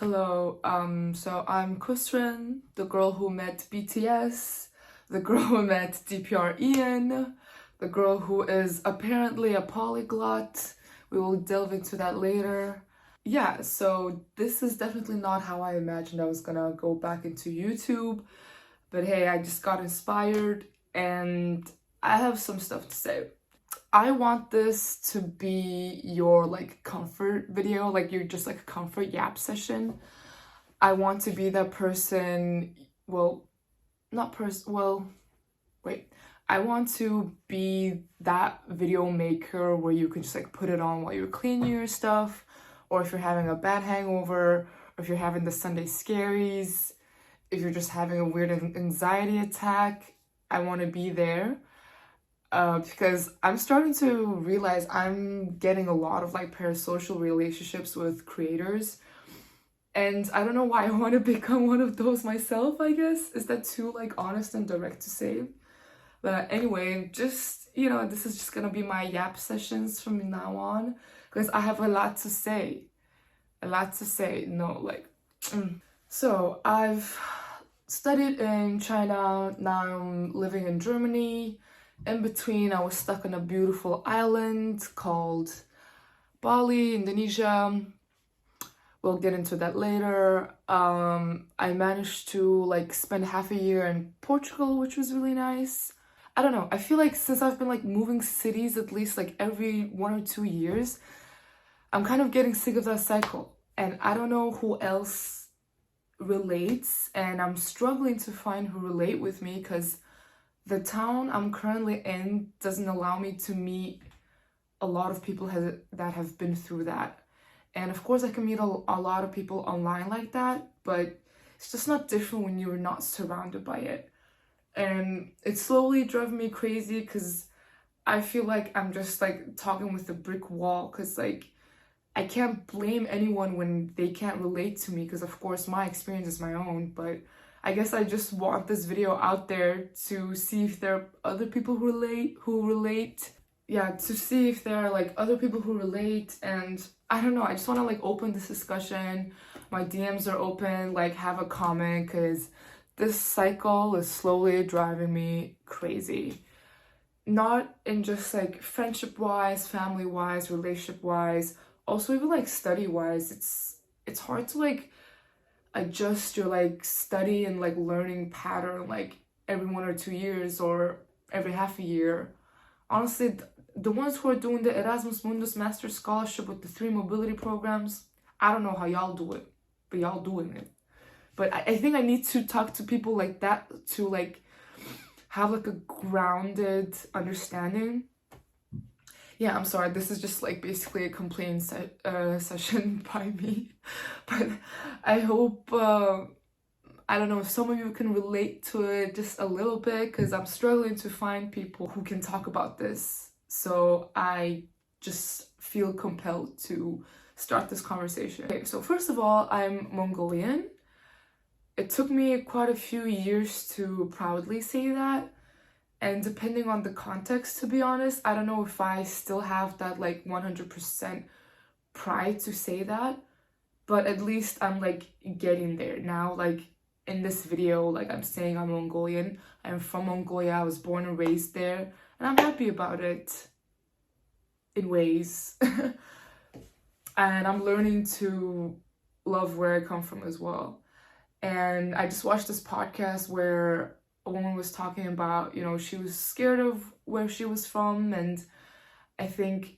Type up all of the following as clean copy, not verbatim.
Hello, so I'm Kusrin, the girl who met BTS, the girl who met DPR Ian, the girl who is apparently a polyglot. We will delve into that later. Yeah, so this is definitely not how I imagined I was gonna go back into YouTube, but hey, I just got inspired and I have some stuff to say. I want this to be your comfort video, like you're just like a comfort yap session. I want to be that person, well, not person, well, wait. I want to be that video maker where you can just like put it on while you're cleaning your stuff, or if you're having a bad hangover, or if you're having the Sunday scaries, if you're just having a weird anxiety attack. I want to be there. Because I'm starting to realize I'm getting a lot of like parasocial relationships with creators, and I don't know why I want to become one of those myself, I guess. Is that too like honest and direct to say? But anyway, just this is just gonna be my yap sessions from now on, because I have a lot to say. A lot to say. No, like So I've studied in China, now I'm living in Germany. In between, I was stuck on a beautiful island called Bali, Indonesia. We'll get into that later. I managed to like spend half a year in Portugal, which was really nice. I don't know, I feel like since I've been like moving cities at least like every 1 or 2 years, I'm kind of getting sick of that cycle. And I don't know who else relates, and I'm struggling to find who relate with me because the town I'm currently in doesn't allow me to meet a lot of people that have been through that. And of course I can meet a lot of people online like that, but it's just not different when you're not surrounded by it. And it's slowly driving me crazy because I feel like I'm just like talking with a brick wall, because like I can't blame anyone when they can't relate to me, because of course my experience is my own, but I guess I just want this video out there to see if there are other people who relate. Yeah, to see if there are like other people who relate. And I don't know, I just want to like open this discussion. My DMs are open, like have a comment, because this cycle is slowly driving me crazy. Not in just like friendship wise, family wise, relationship wise, also even like study wise. It's hard to like adjust your like study and like learning pattern like every 1 or 2 years or every half a year. Honestly, the ones who are doing the Erasmus Mundus Master Scholarship with the 3 mobility programs, I don't know how y'all do it, but y'all doing it. But I think I need to talk to people like that to like have like a grounded understanding. Yeah, I'm sorry, this is just like basically a complaint session by me, but I hope, I don't know, if some of you can relate to it just a little bit, because I'm struggling to find people who can talk about this. So I just feel compelled to start this conversation. Okay, so first of all, I'm Mongolian. It took me quite a few years to proudly say that. And depending on the context, to be honest, I don't know if I still have that like 100% pride to say that, but at least I'm like getting there now. Like in this video, like I'm saying I'm Mongolian. I'm from Mongolia. I was born and raised there, and I'm happy about it in ways. And I'm learning to love where I come from as well. And I just watched this podcast where a woman was talking about, she was scared of where she was from, and I think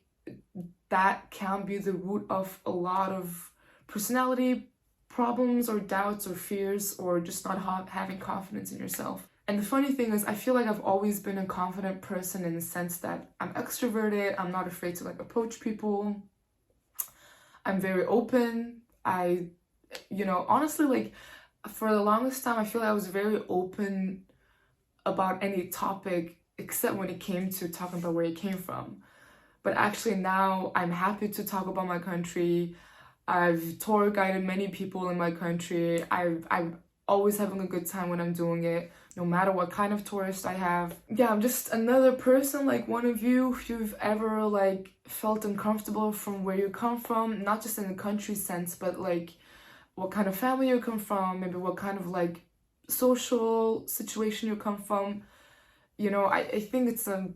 that can be the root of a lot of personality problems or doubts or fears, or just not having confidence in yourself. And the funny thing is, I feel like I've always been a confident person in the sense that I'm extroverted, I'm not afraid to like approach people, I'm very open. Honestly, like for the longest time, I feel like I was very open about any topic except when it came to talking about where it came from. But actually now I'm happy to talk about my country. I've tour guided many people in my country. I'm always having a good time when I'm doing it, no matter what kind of tourist I have. Yeah, I'm just another person like one of you. If you've ever like felt uncomfortable from where you come from, not just in the country sense, but like what kind of family you come from, maybe what kind of like social situation you come from. You know, I think it's a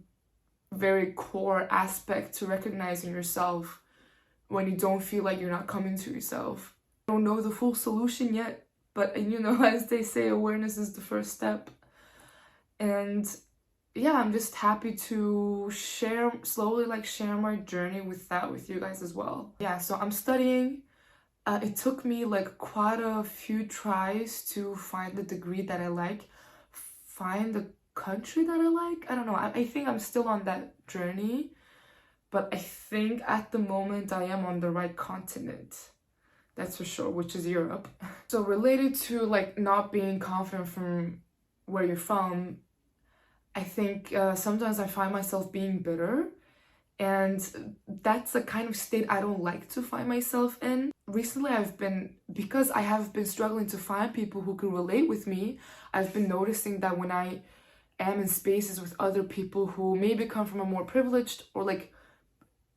very core aspect to recognizing yourself when you don't feel like you're not coming to yourself. I don't know the full solution yet, but you know, as they say, awareness is the first step. And yeah, I'm just happy to slowly share my journey with you guys as well. Yeah, so I'm studying. It took me like quite a few tries to find the degree that I like, find the country that I like. I don't know. I think I'm still on that journey, but I think at the moment I am on the right continent. That's for sure, which is Europe. So related to like not being confident from where you're from, I think sometimes I find myself being bitter, and that's a kind of state I don't like to find myself in. Recently, because I have been struggling to find people who can relate with me, I've been noticing that when I am in spaces with other people who maybe come from a more privileged, or like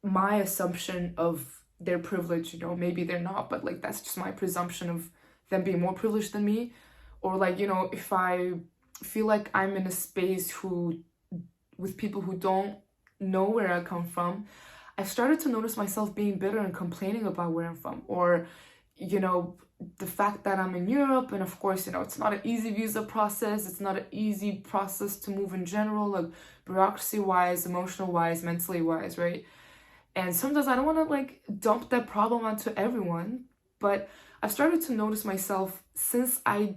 my assumption of their privilege, you know, maybe they're not, but like that's just my presumption of them being more privileged than me. Or like, you know, if I feel like I'm in a space with people who don't know where I come from, I've started to notice myself being bitter and complaining about where I'm from, or you know, the fact that I'm in Europe, and of course, you know, it's not an easy visa process, it's not an easy process to move in general, like bureaucracy wise, emotional wise, mentally wise, right? And sometimes I don't want to like dump that problem onto everyone, but I've started to notice myself, since I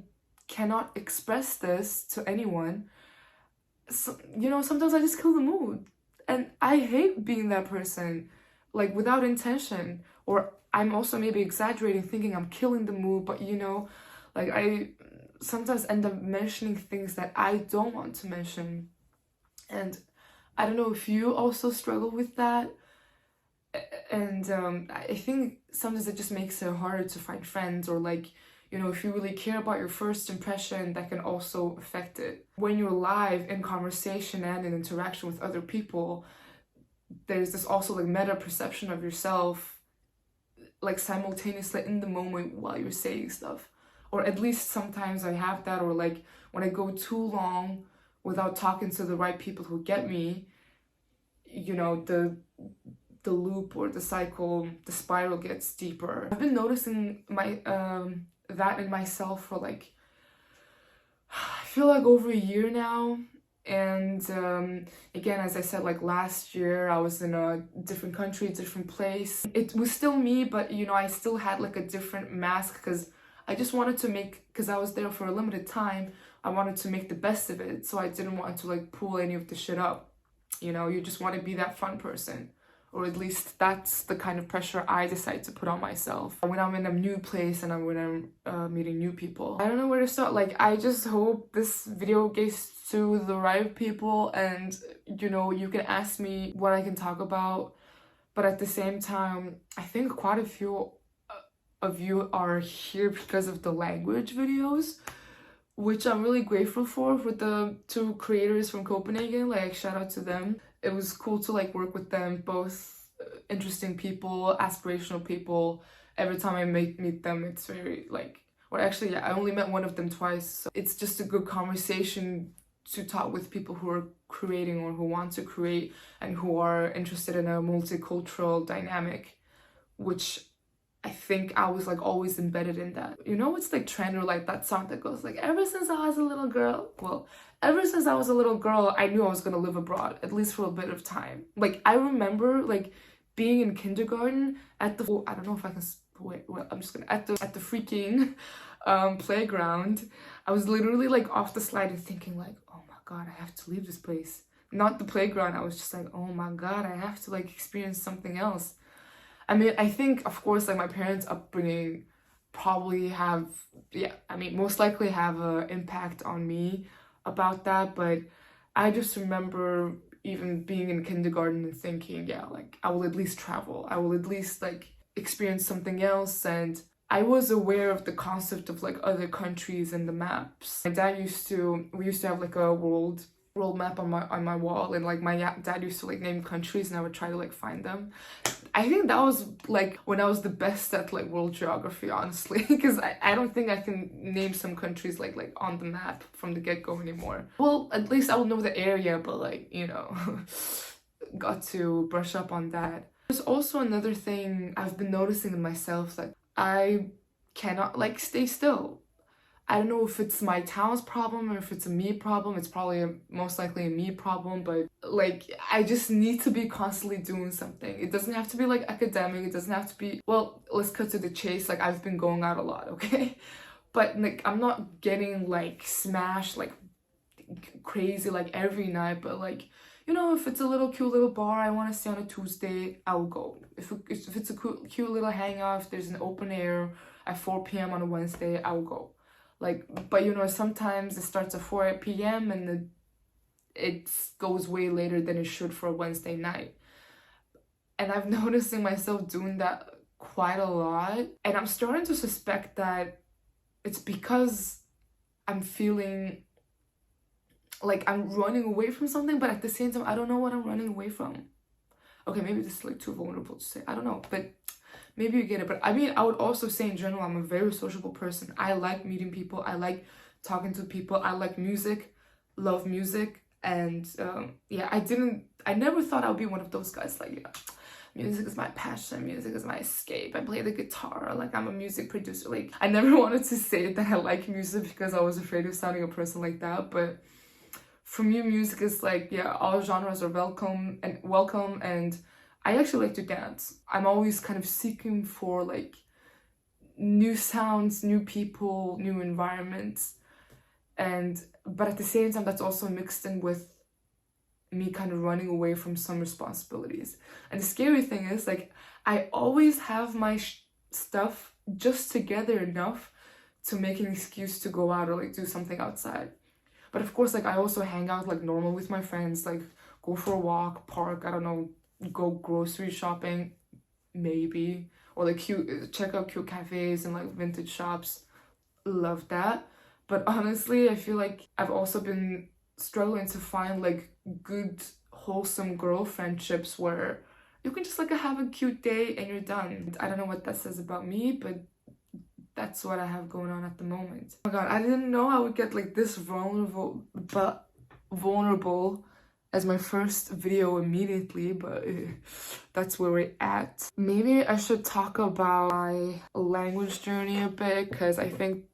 cannot express this to anyone, so, you know, sometimes I just kill the mood. And I hate being that person, like without intention. Or I'm also maybe exaggerating, thinking I'm killing the mood, but you know, like I sometimes end up mentioning things that I don't want to mention. And I don't know if you also struggle with that. And I think sometimes it just makes it harder to find friends, or like, you know, if you really care about your first impression, that can also affect it. When you're live in conversation and in interaction with other people, there's this also like meta perception of yourself, like simultaneously in the moment while you're saying stuff. Or at least sometimes I have that, or like when I go too long without talking to the right people who get me, you know, the loop or the cycle, the spiral gets deeper. I've been noticing that in myself for like, I feel like over a year now. And again, as I said, like last year I was in a different country, different place. It was still me, but you know, I still had like a different mask, because I just wanted to because I was there for a limited time, I wanted to make the best of it. So I didn't want to like pull any of the shit up. You know, you just want to be that fun person. Or at least that's the kind of pressure I decide to put on myself when I'm in a new place and when I'm meeting new people. I don't know where to start. Like, I just hope this video gets to the right people, and you know, you can ask me what I can talk about. But at the same time, I think quite a few of you are here because of the language videos, which I'm really grateful for the two creators from Copenhagen. Like, shout out to them. It was cool to like work with them, both interesting people, aspirational people. Every time I meet them, it's very like, or actually, yeah, I only met one of them twice. So it's just a good conversation to talk with people who are creating or who want to create and who are interested in a multicultural dynamic, which I think I was like always embedded in that. You know, it's like trend, or like that song that goes like, ever since I was a little girl. Well, ever since I was a little girl, I knew I was gonna live abroad, at least for a bit of time. Like, I remember like being in kindergarten at the, I don't know if I can, wait, well, I'm just gonna, at the freaking playground. I was literally like off the slide and thinking like, oh my God, I have to leave this place. Not the playground, I was just like, oh my God, I have to like experience something else. I mean, I think, of course, like my parents' upbringing probably have, yeah, I mean, most likely have an impact on me about that. But I just remember even being in kindergarten and thinking, yeah, like I will at least travel. I will at least like experience something else. And I was aware of the concept of like other countries and the maps. My dad we used to have like a world world map on my wall, and like my dad used to like name countries, and I would try to like find them. I think that was like when I was the best at like world geography, honestly, because I don't think I can name some countries like on the map from the get-go anymore. Well, at least I will know the area, but like, you know, got to brush up on that. There's also another thing I've been noticing in myself, that I cannot like stay still. I don't know if it's my town's problem or if it's a me problem. It's probably most likely a me problem, but like I just need to be constantly doing something. It doesn't have to be like academic. It doesn't have to be, well, let's cut to the chase. Like I've been going out a lot, okay? But like I'm not getting like smashed like crazy like every night, but like, you know, if it's a little cute little bar I want to stay on a Tuesday, I will go. If it's a cute little hangout, if there's an open air at 4 p.m. on a Wednesday, I will go. Like, but you know, sometimes it starts at 4 p.m. and it goes way later than it should for a Wednesday night. And I've noticing myself doing that quite a lot. And I'm starting to suspect that it's because I'm feeling like I'm running away from something, but at the same time, I don't know what I'm running away from. Okay, maybe this is like too vulnerable to say. I don't know, but maybe you get it. But I mean, I would also say in general, I'm a very sociable person. I like meeting people. I like talking to people. I like music, love music. And yeah, I never thought I would be one of those guys like, yeah, music is my passion. Music is my escape. I play the guitar. Like I'm a music producer. Like I never wanted to say that I like music because I was afraid of sounding a person like that. But for me, music is like, yeah, all genres are welcome. And I actually like to dance. I'm always kind of seeking for like new sounds, new people, new environments. But at the same time, that's also mixed in with me kind of running away from some responsibilities. And the scary thing is like, I always have my stuff just together enough to make an excuse to go out or like do something outside. But of course, like I also hang out like normal with my friends, like go for a walk, park, I don't know, go grocery shopping, maybe, or like check out cute cafes and like vintage shops. Love that. But honestly, I feel like I've also been struggling to find like good wholesome girl friendships where you can just like have a cute day and you're done. I don't know what that says about me, but that's what I have going on at the moment. Oh my god, I didn't know I would get like this vulnerable as my first video immediately, but that's where we're at. Maybe I should talk about my language journey a bit, because I think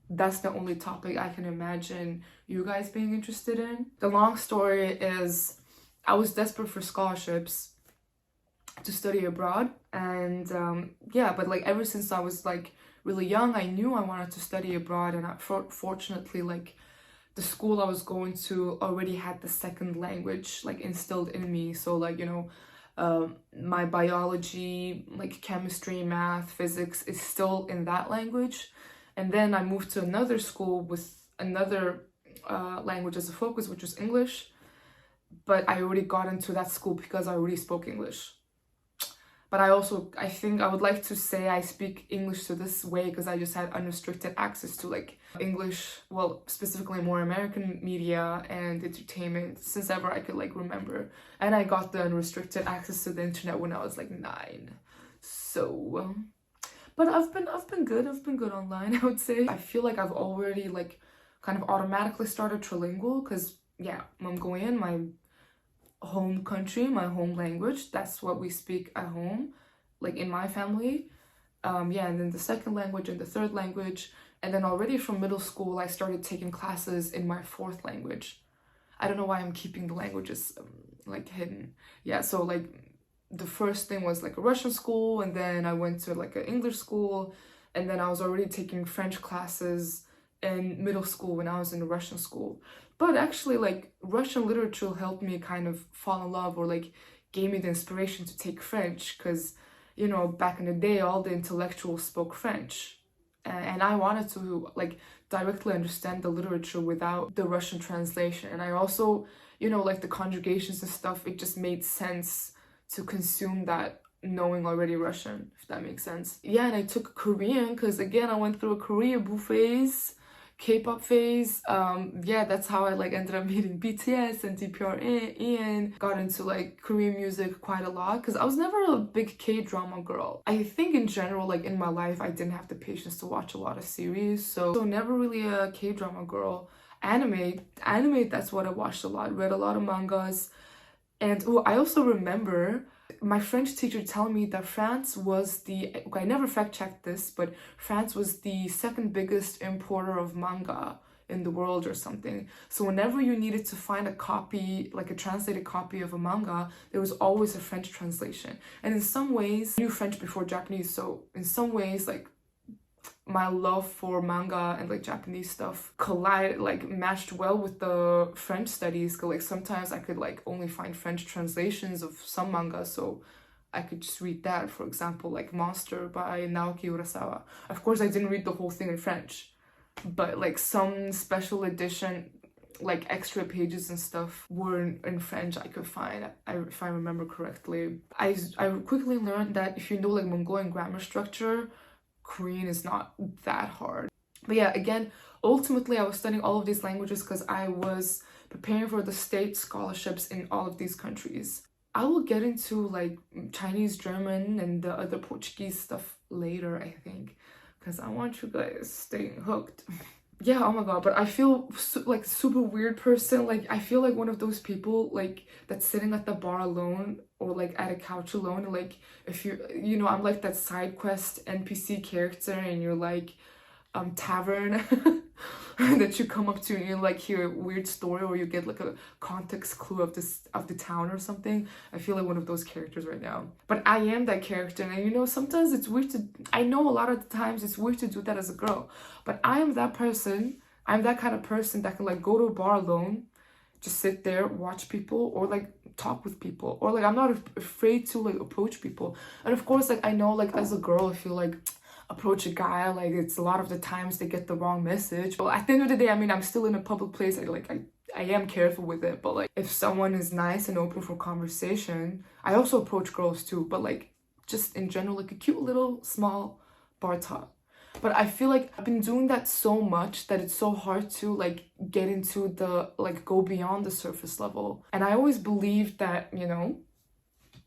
that's the only topic I can imagine you guys being interested in. The long story is I was desperate for scholarships to study abroad, and yeah, but like ever since I was like really young, I knew I wanted to study abroad, and fortunately like the school I was going to already had the second language like instilled in me. So like, you know, my biology, like chemistry, math, physics is still in that language. And then I moved to another school with another language as a focus, which was English. But I already got into that school because I already spoke English. But I think I would like to say I speak English to this way because I just had unrestricted access to like English, well, specifically more American media and entertainment since ever I could like remember. And I got the unrestricted access to the internet when I was like 9. So, but I've been good online, I would say. I feel like I've already like kind of automatically started trilingual because yeah, Mongolian, my home country, my home language, that's what we speak at home, like in my family. Yeah, and then the second language and the third language, and then already from middle school I started taking classes in my fourth language. I don't know why I'm keeping the languages like hidden. Yeah, so like the first thing was like a Russian school, and then I went to like an English school, and then I was already taking French classes in middle school when I was in a Russian school. But actually, like, Russian literature helped me kind of fall in love, or like gave me the inspiration to take French, because, you know, back in the day, all the intellectuals spoke French. And I wanted to like directly understand the literature without the Russian translation. And I also, you know, like the conjugations and stuff, it just made sense to consume that knowing already Russian, if that makes sense. Yeah, and I took Korean because again, I went through a Korea phase. K-pop phase. Yeah, that's how I like ended up meeting BTS and DPR Ian. Got into like Korean music quite a lot because I was never a big K-drama girl. I think in general, like in my life, I didn't have the patience to watch a lot of series, so never really a K-drama girl. Anime, that's what I watched a lot. Read a lot of mangas. And oh, I also remember my French teacher telling me that France was I never fact checked this, but France was the second biggest importer of manga in the world or something. So whenever you needed to find a copy, like a translated copy of a manga, there was always a French translation. And in some ways, I knew French before Japanese, so in some ways, like, my love for manga and like Japanese stuff matched well with the French studies, because like sometimes I could like only find French translations of some manga, so I could just read that. For example, like Monster by Naoki Urasawa. Of course I didn't read the whole thing in French, but like some special edition, like extra pages and stuff were in French I could find, if I remember correctly. I quickly learned that if you know like Mongolian grammar structure, Korean is not that hard. But yeah, again, ultimately I was studying all of these languages because I was preparing for the state scholarships in all of these countries. I will get into like Chinese, German, and the other Portuguese stuff later, I think, because I want you guys staying hooked. Yeah, oh my god, but I feel like super weird person. Like I feel like one of those people like that's sitting at the bar alone or like at a couch alone. Like if you know, I'm like that side quest NPC character and you're like tavern that you come up to and you like hear a weird story or you get like a context clue of the town or something. I feel like one of those characters right now. But I am that character, and you know, sometimes it's weird to, I know a lot of the times it's weird to do that as a girl, but I am that person. I'm that kind of person that can like go to a bar alone, just sit there, watch people, or like talk with people, or like I'm not afraid to like approach people. And of course, like I know like as a girl, I feel like approach a guy, like it's a lot of the times they get the wrong message. But at the end of the day, I mean, I'm still in a public place. I am careful with it, but like if someone is nice and open for conversation, I also approach girls too, but like just in general, like a cute little small bar talk. But I feel like I've been doing that so much that it's so hard to like get into the like go beyond the surface level. And I always believe that, you know,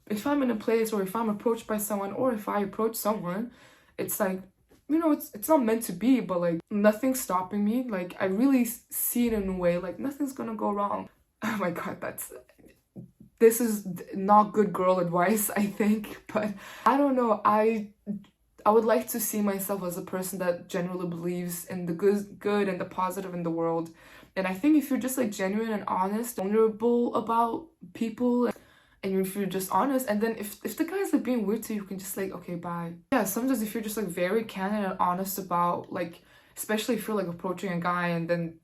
if I'm in a place or if I'm approached by someone or if I approach someone, it's like, you know, it's not meant to be, but like nothing's stopping me. Like I really see it in a way like nothing's gonna go wrong. Oh my god, this is not good girl advice, I think, but I don't know. I would like to see myself as a person that generally believes in the good and the positive in the world. And I think if you're just like genuine and honest, vulnerable about people, and if you're just honest, and then if the guy's like being weird to you, you can just like, okay, bye. Yeah, sometimes if you're just like very candid and honest about like, especially if you're like approaching a guy and then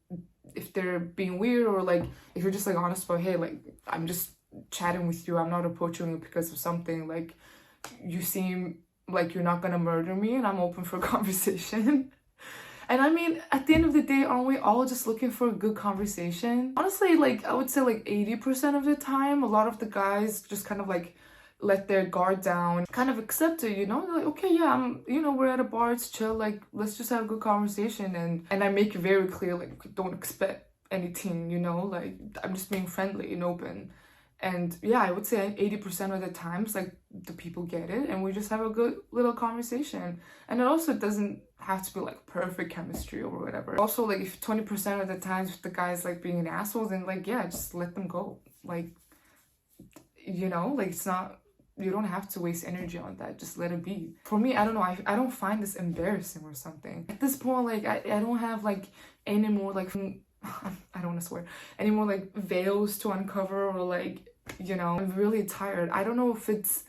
if they're being weird, or like if you're just like honest about, hey, like I'm just chatting with you, I'm not approaching you because of something, like you seem like you're not gonna murder me and I'm open for a conversation. And I mean, at the end of the day, aren't we all just looking for a good conversation? Honestly, like, I would say like 80% of the time, a lot of the guys just kind of like let their guard down, kind of accept it, you know? They're like, okay, yeah, you know, we're at a bar, it's chill, like, let's just have a good conversation. And I make it very clear, like, don't expect anything, you know? Like, I'm just being friendly and open. And yeah, I would say 80% of the times, like, the people get it and we just have a good little conversation. And it also doesn't have to be like perfect chemistry or whatever. Also, like, if 20% of the times if the guy's like being an asshole, then like, yeah, just let them go. Like, you know, like, it's not, you don't have to waste energy on that. Just let it be. For me, I don't know, I don't find this embarrassing or something. At this point, like, I don't have like any more like, I don't want to swear, any more like veils to uncover, or like, you know, I'm really tired. I don't know if it's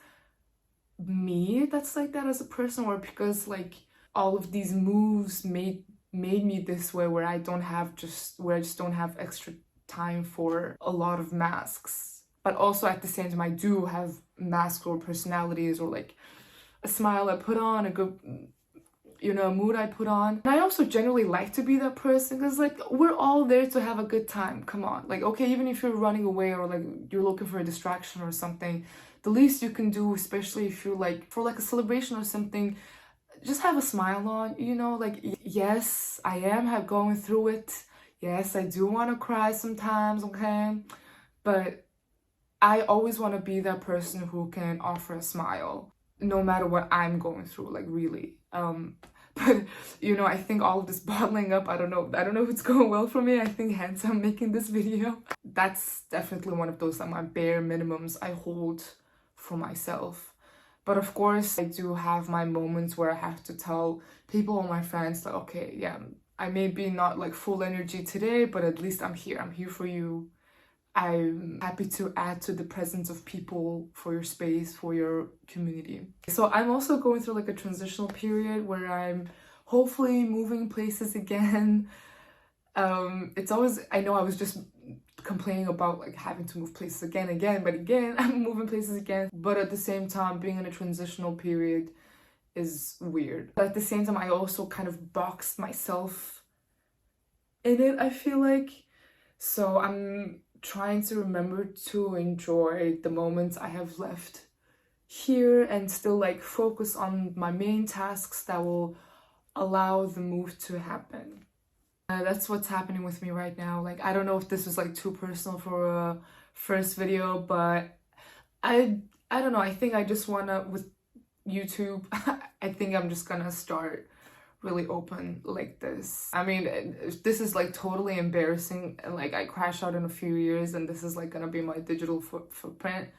me that's like that as a person, or because like all of these moves made me this way, where I just don't have extra time for a lot of masks. But also at the same time, I do have masks or personalities, or like a smile I put on, a good, you know, mood I put on. And I also generally like to be that person, because like we're all there to have a good time. Come on, like, okay, even if you're running away or like you're looking for a distraction or something, the least you can do, especially if you're like for like a celebration or something, just have a smile on, you know, like, yes, I am going through it. Yes, I do want to cry sometimes, okay? But I always want to be that person who can offer a smile no matter what I'm going through, like, really. But you know, I think all of this bottling up, I don't know if it's going well for me. I think hence I'm making this video. That's definitely one of those, like, my bare minimums I hold for myself. But of course, I do have my moments where I have to tell people or my friends, like, okay, yeah, I may be not like full energy today, but at least I'm here for you. I'm happy to add to the presence of people for your space, for your community. So I'm also going through like a transitional period where I'm hopefully moving places again. It's always, I know I was just complaining about like having to move places again, but again, I'm moving places again. But at the same time, being in a transitional period is weird. But at the same time, I also kind of boxed myself in it, I feel like. So I'm trying to remember to enjoy the moments I have left here and still like focus on my main tasks that will allow the move to happen. That's what's happening with me right now. Like, I don't know if this was like too personal for a first video, but I don't know. I think I just wanna, with YouTube, I think I'm just gonna start really open like this. I mean, this is like totally embarrassing, and like I crash out in a few years and this is like gonna be my digital footprint.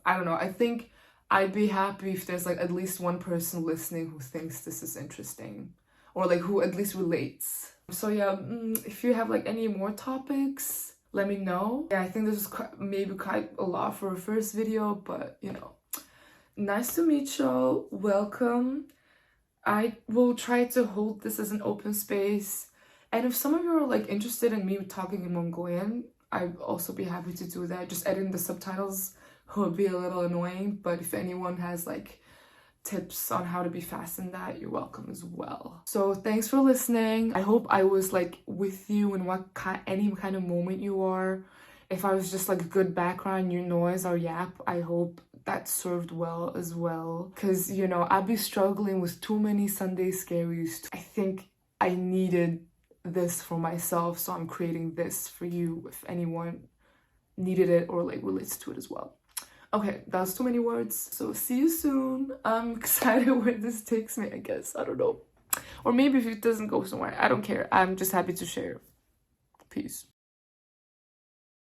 I don't know. I think I'd be happy if there's like at least one person listening who thinks this is interesting, or like who at least relates. So yeah, if you have like any more topics, let me know. Yeah, I think this is maybe quite a lot for a first video, but you know, nice to meet y'all. Welcome. I will try to hold this as an open space, and if some of you are like interested in me talking in Mongolian, I'd also be happy to do that. Just editing the subtitles would be a little annoying, but if anyone has like tips on how to be fast in that, you're welcome as well. So thanks for listening. I hope I was like with you in any kind of moment you are. If I was just like good background, your noise or yap, I hope that served well as well. Because, you know, I'd be struggling with too many Sunday scaries. I think I needed this for myself, so I'm creating this for you if anyone needed it or like relates to it as well. Okay, that's too many words. So see you soon. I'm excited where this takes me, I guess. I don't know. Or maybe if it doesn't go somewhere. I don't care. I'm just happy to share. Peace.